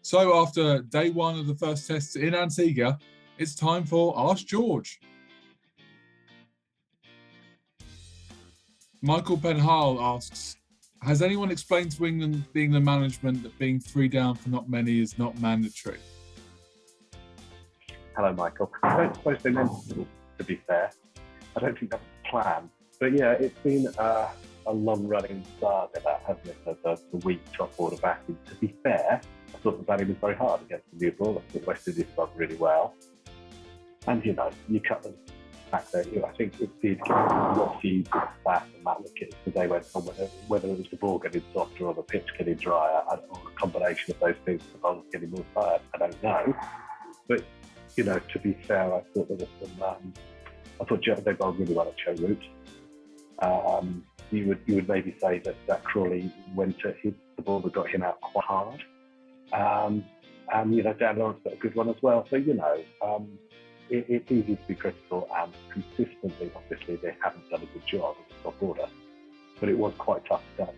So after day one of the first test in Antigua, it's time for Ask George. Michael Penhall asks, has anyone explained to England management that being 3 down for not many is not mandatory? Hello, Michael. I don't suppose they meant to be fair. I don't think that was the plan. But yeah, it's been a long-running saga, that, hasn't it? The weak top order batting. To be fair, I thought the batting was very hard against the new ball. I thought West Indies done really well. And, you cut them back there. I think it did get a lot of few back on that wicket as the day went on, whether it was the ball getting softer or the pitch getting drier, or a combination of those things, the bowlers getting more tired. I don't know. But, to be fair, I thought there was some... I thought they bowled really well at Joe Root. You would maybe say that Crawley went to hit the ball that got him out quite hard. Dan Lawrence got a good one as well. So, it's easy to be critical, and consistently, obviously, they haven't done a good job at the top order. But it was quite tough to go.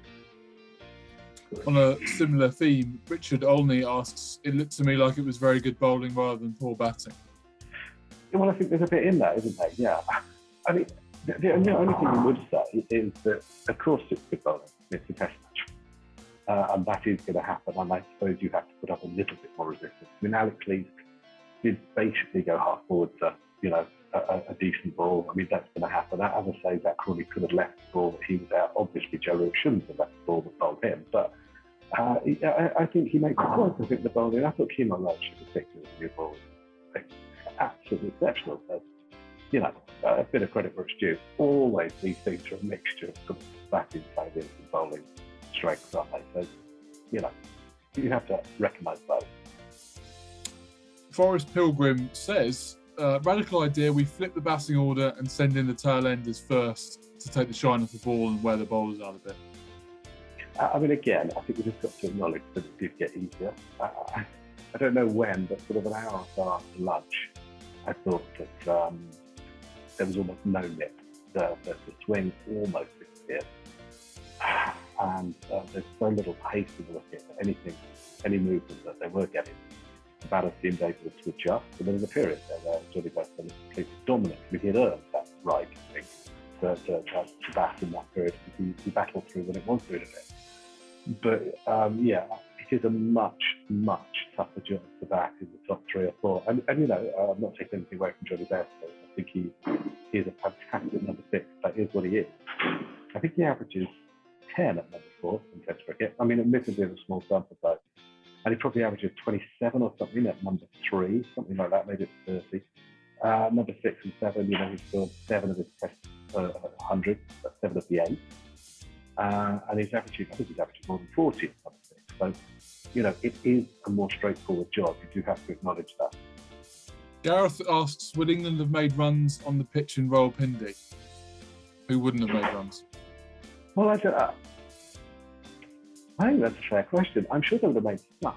On a similar theme, Richard Olney asks, it looked to me like it was very good bowling rather than poor batting. Well, I think there's a bit in that, isn't there? Yeah. I mean, the only thing I would say is that, of course, it's good bowling. It's a test match. And that is going to happen. And I suppose you have to put up a little bit more resistance. I mean, Alex Lees did basically go half forward to, a decent ball. I mean, that's going to happen. As I say, Zach Crawley could have left the ball that he was out. Obviously, Joe Root shouldn't have left the ball that bowled him. But I think he makes a point. I think the bowling, I thought Keeman Roach in particular, the new ball, absolutely exceptional. So, a bit of credit where it's due. Always these things are a mixture of sort of batting, fielding, and bowling strengths, aren't they? So, you have to recognise those. Forrest Pilgrim says, radical idea, we flip the batting order and send in the tail enders first to take the shine off the ball and wear the bowlers out a bit. I mean, again, I think we just got to acknowledge that it did get easier. I don't know when, but sort of an hour or so after lunch, I thought that there was almost no nip. The swing almost disappeared. And there's so little pace in the wicket that any movement that they were getting, the batters seemed able to adjust. And there was a period there where Jonny Bairstow was completely dominant. He had earned that right, I think, to bat in that period, because he battled through when it was doing a bit. But, it is a much, much tougher job to bat in the top 3 or 4. And I'm not taking anything away from Jonny Bairstow. I think he is a fantastic number 6. That is what he is. I think he averages 10 at number 4 in Test cricket. I mean, admittedly, it's a small sample size. And he probably averages 27 or something at number 3, something like that, maybe it's 30. Number 6 and 7, he's scored 7 of his Test 100, that's 7 of the 8. And he's averaging more than 40 at number 6. So, it is a more straightforward job. You do have to acknowledge that. Gareth asks, would England have made runs on the pitch in Rawalpindi? Who wouldn't have made runs? Well, I think that's a fair question. I'm sure they would have made some,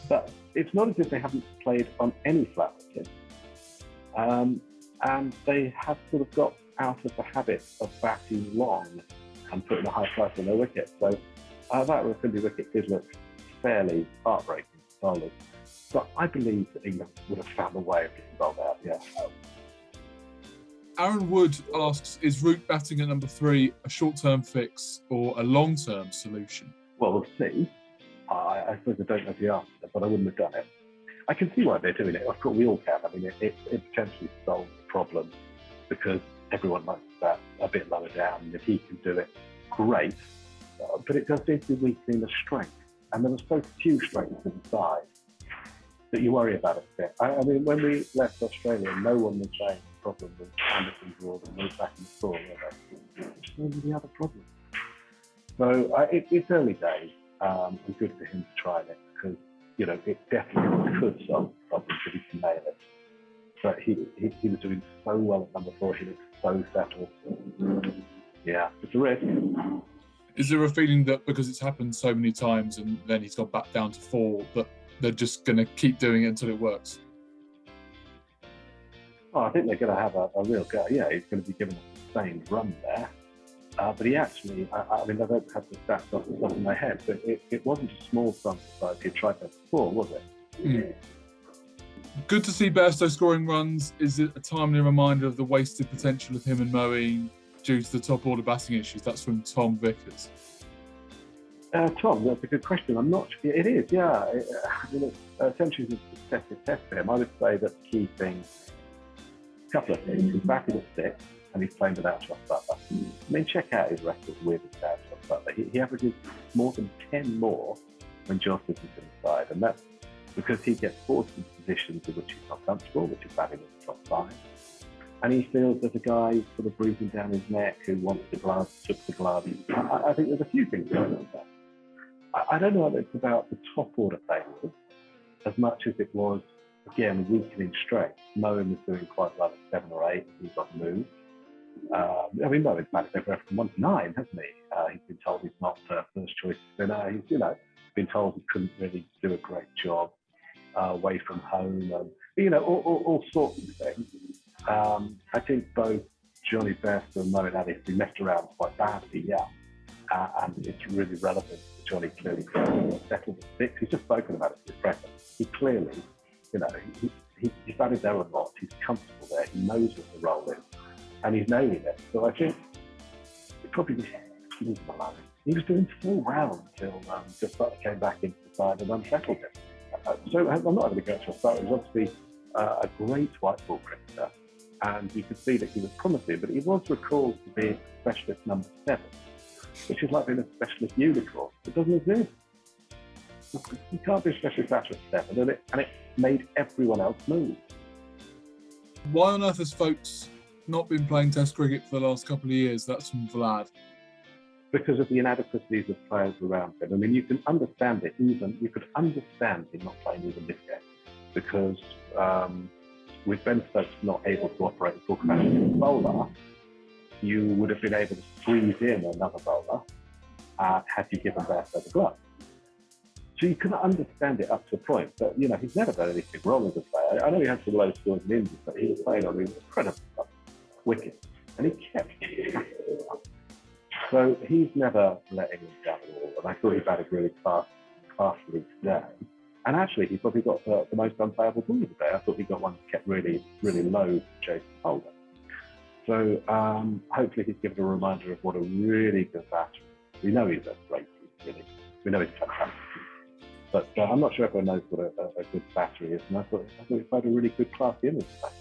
but it's not as if they haven't played on any flat wicket. And they have sort of got out of the habit of batting long and putting a high price on their wicket. So that Rawalpindi wicket did look fairly heartbreaking for bowlers. But I believe that England would have found a way of getting bowled out, yeah. Aaron Wood asks, is Root batting at number 3 a short-term fix or a long-term solution? Well, we'll see. I suppose I don't know the answer, but I wouldn't have done it. I can see why they're doing it. Of course, we all can. I mean, it potentially solves the problem because everyone likes that a bit lower down. And if he can do it, great. But it does seem to be weakening the strength. And there were so few strengths in the side that you worry about it a bit. I mean, when we left Australia, no one was saying the problem was Anderson's rule and moved back in the score. Which is really the other problem. So it's early days, and good for him to try it because, it definitely could solve the problem if he can nail it. But he was doing so well at number 4, he looked so settled. Yeah, it's a risk. Is there a feeling that because it's happened so many times and then he's gone back down to 4, that they're just going to keep doing it until it works? Oh, I think they're going to have a real go. Yeah, he's going to be given a sustained run there. But he actually, I mean, I don't have the stats off the top of my head, but it wasn't a small sample size he tried that before, was it? Mm. Good to see Bairstow scoring runs. Is it a timely reminder of the wasted potential of him and Moeen due to the top order batting issues? That's from Tom Vickers. Tom, that's a good question. I'm not sure. It is, yeah. I mean, essentially, it's a successive test for him. I would say that the key thing, a couple of things. He's batted at 6 and he's playing without Josh Butler. I mean, check out his record with and without Josh Butler. He averages more than 10 more when Josh isn't inside, and that's because he gets forced into positions in which he's not comfortable, which is batting in the top 5. And he feels there's a guy sort of breathing down his neck who wants the glove, took the glove. I think there's a few things going on there. I don't know whether it's about the top order failures as much as it was, again, weakening strength. Moeen was doing quite well at 7 or 8, and he got moved. I mean, Moeen's batted everywhere from 1 to 9, hasn't he? He's been told he's not first choice spinner. He's, been told he couldn't really do a great job away from home, and all sorts of things. I think both Jonny Bairstow and Moeen Ali have been messed around quite badly, yeah. And it's really relevant that Jonny clearly settled at 6. He's just spoken about it in his presser. He clearly, he's batted there a lot. He's comfortable there. He knows what the role is, and he's nailing it. So I think it probably was losing the line. He was doing so well until just came back into the side and unsettled him. So I'm not having a go at Josh Butler. He was obviously a great white ball cricketer, and you could see that he was promising, but he was recalled to be specialist number 7, which is like being a specialist unicorn. It doesn't exist. You can't be a specialist batter at 7, and it made everyone else move. Why on earth has Foakes not been playing Test cricket for the last couple of years? That's from Vlad. Because of the inadequacies of players around him. I mean, you can understand it you could understand him not playing even this game, because with Ben Stokes not able to operate in full capacity as a bowler, you would have been able to squeeze in another bowler had you given Bairstow the glove. So you can understand it up to a point, but he's never done anything wrong as a player. I know he had some low scores in India, but he was playing on incredible wickets, and he kept so he's never letting him down at all. And I thought he batted really classily today. And actually, he probably got the most unplayable ball today. I thought he got one that kept really, really low to Jason Holder. So hopefully he's given a reminder of what a really good batter is. We know he's a great really. We know he's fantastic. But I'm not sure everyone knows what a good batter is. And I thought he played a really good classy innings today.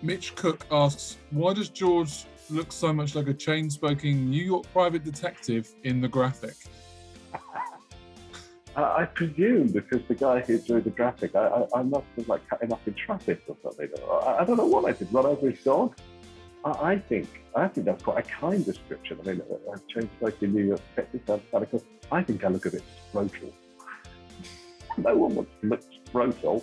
Mitch Cook asks, why does George look so much like a chain-smoking New York private detective in the graphic? I presume because the guy who drew the graphic, I must have cut him up in traffic or something. I don't know what I did, run over his dog. I think that's quite a kind description. I mean, a chain-smoking New York detective, I think I look a bit scrotal. No one wants to look scrotal.